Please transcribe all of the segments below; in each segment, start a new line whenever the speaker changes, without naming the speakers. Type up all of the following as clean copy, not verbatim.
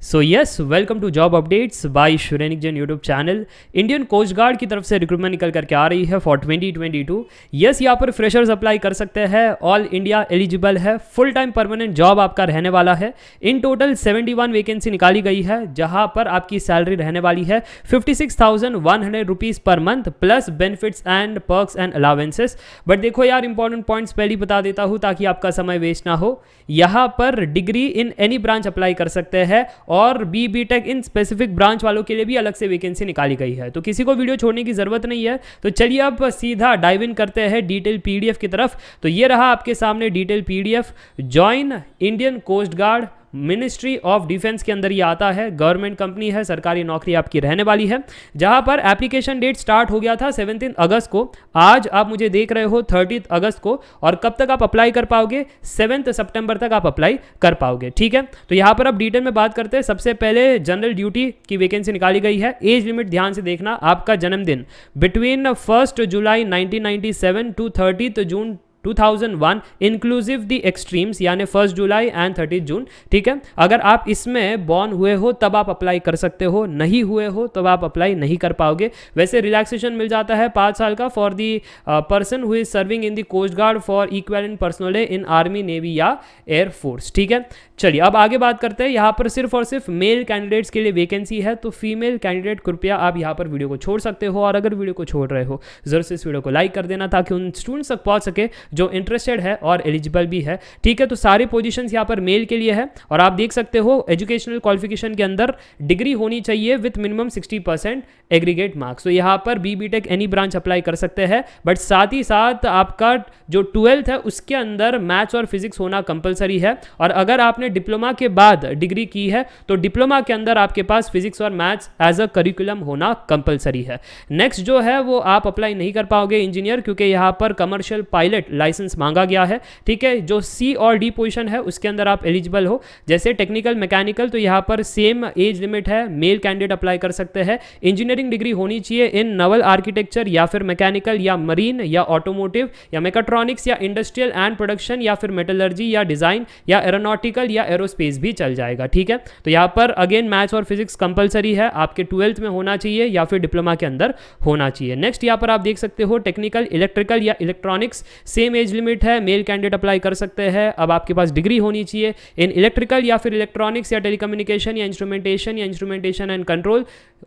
So yes, welcome to job updates by Shrenik Jain YouTube channel. Indian coast guard की तरफ से recruitment निकल करके आ रही है फॉर 2022। यस, यहाँ पर फ्रेशर्स अप्लाई कर सकते हैं। ऑल इंडिया एलिजिबल है। फुल टाइम परमानेंट जॉब आपका रहने वाला है। इन टोटल 71 वैकेंसी निकाली गई है, जहाँ पर आपकी सैलरी रहने वाली है 56,100 rupees per month plus benefits and perks and allowances. But देखो यार, इंपॉर्टेंट पॉइंट्स पहले ही बता देता हूँ ताकि आपका समय वेस्ट ना हो। यहाँ पर degree in any branch apply कर सकते हैं और B tech in specific branch वालों के लिए भी अलग से वैकेंसी निकाली गई है। तो किसी को वीडियो छोड़ने की जरूरत नहीं है। तो चलिए अब सीधा डाइव इन करते हैं डिटेल पीडीएफ की तरफ। तो ये रहा आपके सामने detail PDF. Join Indian coast guard, ministry of defence के अंदर ये आता है। गवर्नमेंट कंपनी है, सरकारी नौकरी आपकी रहने वाली है। जहां पर एप्लीकेशन डेट स्टार्ट हो गया था 17 अगस्त को। आज आप मुझे देख रहे हो 30 अगस्त को। और कब तक आप अप्लाई कर पाओगे? 7 सितंबर तक आप अप्लाई कर पाओगे। ठीक है, तो यहां पर अब डिटेल में बात करते हैं। सबसे पहले जनरल ड्यूटी की वैकेंसी निकाली गई है। एज लिमिट ध्यान से देखना, आपका जन्मदिन between 1 July 1997 to 30 June 2001 inclusive the extremes, यानी 1 जुलाई एंड 30 जून। ठीक है, अगर आप इसमें बॉर्न हुए हो तब आप अप्लाई कर सकते हो, नहीं हुए हो तब आप अप्लाई नहीं कर पाओगे। वैसे रिलैक्सेशन मिल जाता है 5 साल का for the person who is serving in the coast guard for equivalent personnel in army, navy या एयर फोर्स। ठीक है, चलिए अब आगे बात करते हैं। यहाँ पर सिर्फ और सिर्फ मेल कैंडिडेट्स के लिए वैकेंसी है, तो फीमेल कैंडिडेट कृपया आप यहाँ पर वीडियो को छोड़ सकते हो। और अगर वीडियो को छोड़ रहे हो, जरूर से इस वीडियो को लाइक कर देना ताकि उन स्टूडेंट्स तक पहुँच सके जो इंटरेस्टेड है और एलिजिबल भी है। ठीक है, तो सारी पोजीशंस यहाँ पर मेल के लिए है। और आप देख सकते हो एजुकेशनल क्वालिफिकेशन के अंदर डिग्री होनी चाहिए विथ मिनिमम 60% एग्रीगेट मार्क्स। तो यहाँ पर B tech any branch apply कर सकते हैं। बट साथ ही साथ आपका जो 12th है उसके अंदर मैथ्स और फिजिक्स होना कंपलसरी है। और अगर आपने डिप्लोमा के बाद डिग्री की है तो डिप्लोमा के अंदर आपके पास फिजिक्स और मैथ्स एज अ करिकुलम होना कंपलसरी है। नेक्स्ट जो है वो आप अप्लाई नहीं कर पाओगे इंजीनियर, क्योंकि यहाँ पर कमर्शियल पायलट लाइसेंस मांगा गया है। ठीक है, जो सी और डी पोजीशन है उसके अंदर आप एलिजिबल हो। जैसे टेक्निकल मैकेनिकल, तो यहाँ पर सेम एज लिमिट है, मेल कैंडिडेट अप्लाई कर सकते हैं। इंजीनियरिंग डिग्री होनी चाहिए इन नवल आर्किटेक्चर या फिर मैकेनिकल या मरीन या ऑटोमोटिव या मेकाट्रॉनिक्स या इंडस्ट्रियल एंड प्रोडक्शन या फिर मेटलर्जी या डिजाइन या एरोनॉटिकल या एरोस्पेस भी चल जाएगा। ठीक है, तो यहाँ पर अगेन मैथ्स और फिजिक्स कंपलसरी है, आपके 12th में होना चाहिए या फिर डिप्लोमा के अंदर होना चाहिए। नेक्स्ट यहाँ पर आप देख सकते हो टेक्निकल, इलेक्ट्रिकल या इलेक्ट्रॉनिक्स, सेम एज लिमिट है, मेल कैंडिडेट अप्लाई कर सकते हैं। अब आपके पास डिग्री होनी चाहिए इन इलेक्ट्रिकल या फिर इलेक्ट्रॉनिक्स या टेलीकम्युनिकेशन या इंस्ट्रूमेंटेशन एंड कंट्रोल,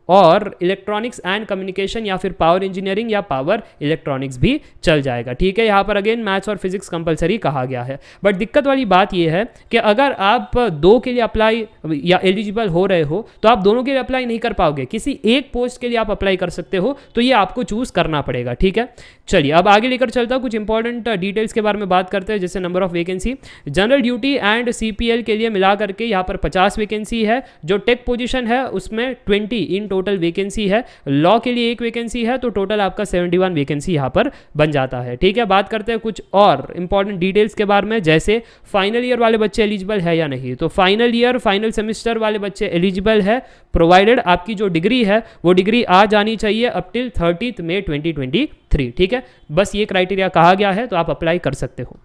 और इलेक्ट्रॉनिक्स एंड कम्युनिकेशन या फिर पावर इंजीनियरिंग या पावर इलेक्ट्रॉनिक्स भी चल जाएगा। ठीक है, यहाँ पर अगेन मैथ्स और फिजिक्स कंपलसरी कहा गया है। बट दिक्कत वाली बात यह है कि अगर आप 2 के लिए अप्लाई या एलिजिबल हो रहे हो तो आप दोनों के लिए अप्लाई नहीं कर पाओगे। किसी एक पोस्ट के लिए आप अप्लाई कर सकते हो, तो ये आपको चूज करना पड़ेगा। ठीक है, चलिए अब आगे लेकर चलता हूं, कुछ इंपॉर्टेंट डिटेल्स के बारे में बात करते हैं। जैसे number of vacancy, general duty and CPL के लिए मिला करके यहाँ पर 50 वैकेंसी है। जो टेक पोजीशन है उसमें 20 इन टोटल वैकेंसी है। लॉ के लिए 1 वैकेंसी है, तो टोटल आपका 71 वैकेंसी यहाँ पर बन जाता है। ठीक है, बात करते हैं कुछ और इंपॉर्टेंट डिटेल्स के बारे में, जैसे फाइनल ईयर वाले बच्चे एलिजिबल है या नहीं। तो फाइनल ईयर, फाइनल सेमेस्टर वाले बच्चे एलिजिबल है, प्रोवाइडेड आपकी जो डिग्री है वो डिग्री आ जानी चाहिए अप टिल 30 मई 2023। ठीक है, बस ये क्राइटेरिया कहा गया है, तो आप अप्लाई कर सकते हो।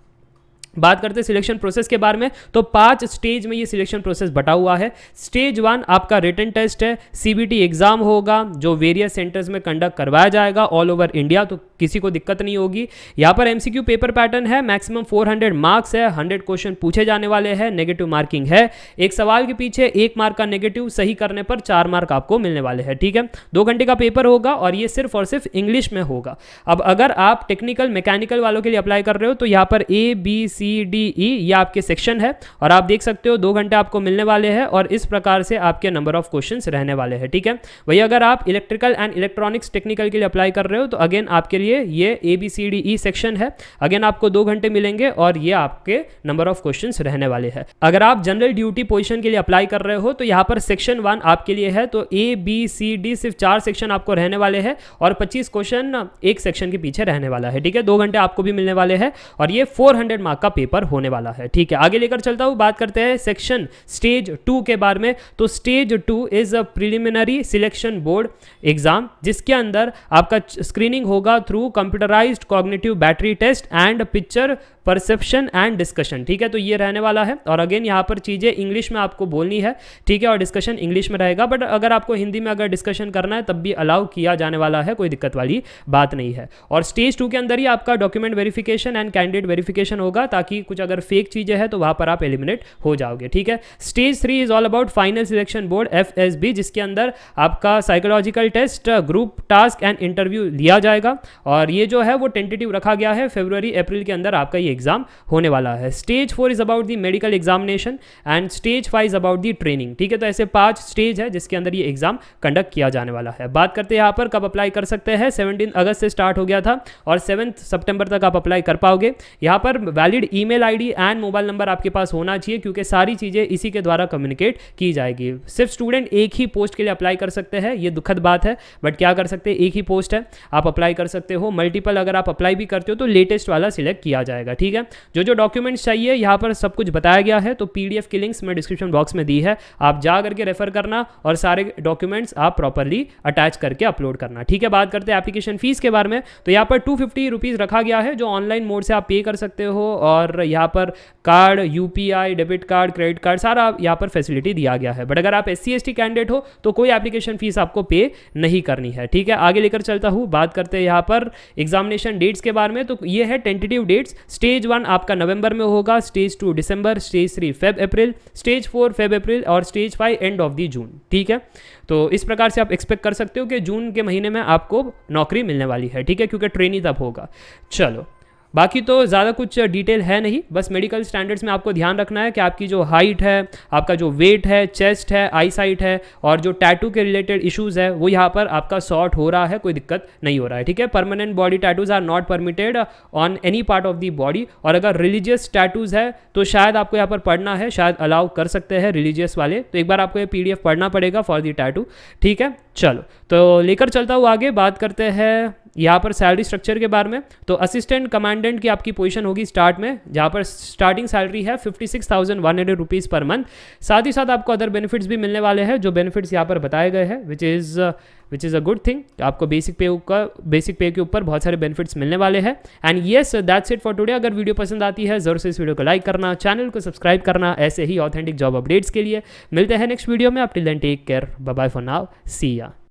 बात करते हैं सिलेक्शन प्रोसेस के बारे में, तो 5 स्टेज में ये सिलेक्शन प्रोसेस बटा हुआ है। स्टेज 1 आपका रिटन टेस्ट है, सीबीटी एग्जाम होगा जो वेरियस सेंटर्स में कंडक्ट करवाया जाएगा ऑल ओवर इंडिया, तो किसी को दिक्कत नहीं होगी। यहाँ पर एमसीक्यू पेपर पैटर्न है, मैक्सिमम 400 मार्क्स है, 100 क्वेश्चन पूछे जाने वाले हैं, नेगेटिव मार्किंग है। एक सवाल के पीछे 1 मार्क का नेगेटिव, सही करने पर 4 मार्क आपको मिलने वाले हैं। ठीक है, 2 घंटे का पेपर होगा और ये सिर्फ और सिर्फ इंग्लिश में होगा। अब अगर आप टेक्निकल मैकेनिकल वालों के लिए अप्लाई कर रहे हो तो यहाँ पर ABCDE ये आपके सेक्शन है और आप देख सकते हो 2 घंटे आपको मिलने वाले हैं और इस प्रकार से आपके नंबर ऑफ क्वेश्चंस रहने वाले हैं। ठीक है, वही अगर आप इलेक्ट्रिकल एंड इलेक्ट्रॉनिक्स टेक्निकल के लिए अप्लाई कर रहे हो तो अगेन आपके लिए ये ABCDE सेक्शन है। अगेन आपको 2 घंटे मिलेंगे और ये आपके नंबर ऑफ क्वेश्चंस रहने वाले हैं। अगर आप जनरल ड्यूटी पोजीशन के लिए अप्लाई कर रहे हो तो यहाँ पर सेक्शन 1 आपके लिए है, तो ABCD सिर्फ 4 सेक्शन आपको रहने वाले हैं और 25 क्वेश्चन एक सेक्शन के पीछे रहने वाला है। ठीक है, 2 घंटे आपको भी मिलने वाले हैं और ये 400 मार्क का पेपर होने वाला है। ठीक है, आगे लेकर चलता हूं, बात करते हैं सेक्शन स्टेज 2 के बारे में। तो stage 2 is a preliminary selection board exam, जिसके अंदर आपका स्क्रीनिंग होगा through computerised cognitive battery test and picture perception and discussion, ठीक है। तो ये रहने वाला है, और अगेन यहाँ पर चीज़ें इंग्लिश में आपको बोलनी है, ठीक है, और डिस्कशन इंग्लिश में रहेगा, बट अगर आपको हिंदी में अगर डिस्कशन करना है तब भी अलाउ किया जाने वाला है, कोई दिक्कत वाली बात नहीं है। और स्टेज 2 के अंदर ही आपका document verification and candidate verification होगा, ताकि कुछ अगर फेक चीज़ें हैं तो वहाँ पर आप एलिमिनेट हो जाओगे, ठीक है। Stage 3 is all about final selection board FSB, जिसके अंदर आपका psychological test, group task and interview लिया जाएगा, और ये जो है वो टेंटेटिव रखा गया है, फरवरी अप्रैल के अंदर आपका ये एग्जाम होने वाला है। Stage 4 is about the medical examination and stage 5 is about the training, ठीक है। तो ऐसे 5 स्टेज है जिसके अंदर ये एग्जाम कंडक्ट किया जाने वाला है। बात करते हैं यहाँ पर कब अप्लाई कर सकते हैं। 17 अगस्त से स्टार्ट हो गया था और 7 सितंबर तक आप अप्लाई कर पाओगे। यहाँ पर valid email ID and mobile number आपके पास होना चाहिए, क्योंकि सारी चीज़ें इसी के द्वारा कम्युनिकेट की जाएगी। सिर्फ स्टूडेंट एक ही पोस्ट के लिए अप्लाई कर सकते हैं, ये दुखद बात है, बट क्या कर सकते हैं, एक ही पोस्ट है, आप अप्लाई कर सकते हो। मल्टीपल अगर आप अप्लाई भी करते हो तो लेटेस्ट वाला सिलेक्ट किया जाएगा, ठीक है। जो डॉक्यूमेंट्स चाहिए यहाँ पर सब कुछ बताया गया है, तो PDF की लिंक्स मैं डिस्क्रिप्शन बॉक्स में दी है, आप जा करके रेफर करना और सारे डॉक्यूमेंट्स आप प्रॉपरली अटैच करके अपलोड करना, ठीक है। बात करते हैं एप्लीकेशन फीस के बारे में, तो यहाँ पर 250 रुपीज़ रखा गया है, जो ऑनलाइन मोड से आप पे कर सकते हो, और यहाँ पर card, UPI, debit card, credit card, सारा यहाँ पर फैसिलिटी दिया गया है। बट अगर आप SC ST कैंडिडेट हो तो कोई एप्लीकेशन फीस आपको पे नहीं करनी है, ठीक है। आगे लेकर चलता हूँ, बात करते हैं यहाँ पर एग्जामिनेशन डेट्स के बारे में, तो ये है टेंटेटिव डेट्स। स्टेज 1 आपका नवंबर में होगा, स्टेज 2 दिसंबर, स्टेज 3 फेब अप्रैल, स्टेज 4 फेब अप्रैल, और stage 5 end of the June, ठीक है। तो इस प्रकार से आप एक्सपेक्ट कर सकते हो कि जून के महीने में आपको नौकरी मिलने वाली है, ठीक है, क्योंकि ट्रेनिंग तब होगा। चलो, बाकी तो ज़्यादा कुछ डिटेल है नहीं, बस मेडिकल स्टैंडर्ड्स में आपको ध्यान रखना है कि आपकी जो हाइट है, आपका जो वेट है, चेस्ट है, आई साइट है, और जो टैटू के रिलेटेड इश्यूज़ है वो यहाँ पर आपका सॉर्ट हो रहा है, कोई दिक्कत नहीं हो रहा है, ठीक है। Permanent body tattoos are not permitted on any part of the body, और अगर रिलीजियस टैटूज है तो शायद आपको यहाँ पर पढ़ना है, शायद अलाउ कर सकते हैं रिलीजियस वाले, तो एक बार आपको ये PDF पढ़ना पड़ेगा फॉर द टैटू, ठीक है। चलो, तो लेकर चलता हूँ आगे, बात करते हैं यहाँ पर सैलरी स्ट्रक्चर के बारे में। तो असिस्टेंट कमांडेंट की आपकी पोजीशन होगी स्टार्ट में, जहाँ पर स्टार्टिंग सैलरी है 56,100 रुपीज़ पर मंथ। साथ ही साथ आपको अदर बेनिफिट्स भी मिलने वाले हैं, जो बेनिफिट्स यहाँ पर बताए गए हैं, which is a good thing. आपको बेसिक पे के ऊपर बहुत सारे बेनिफिट्स मिलने वाले हैं। And yes, that's it for today. अगर वीडियो पसंद आती है ज़रूर से इस वीडियो को लाइक करना, चैनल को सब्सक्राइब करना ऐसे ही ऑथेंटिक जॉब अपडेट्स के लिए। मिलते हैं नेक्स्ट वीडियो में, आप till then take care, bye bye for now, see या।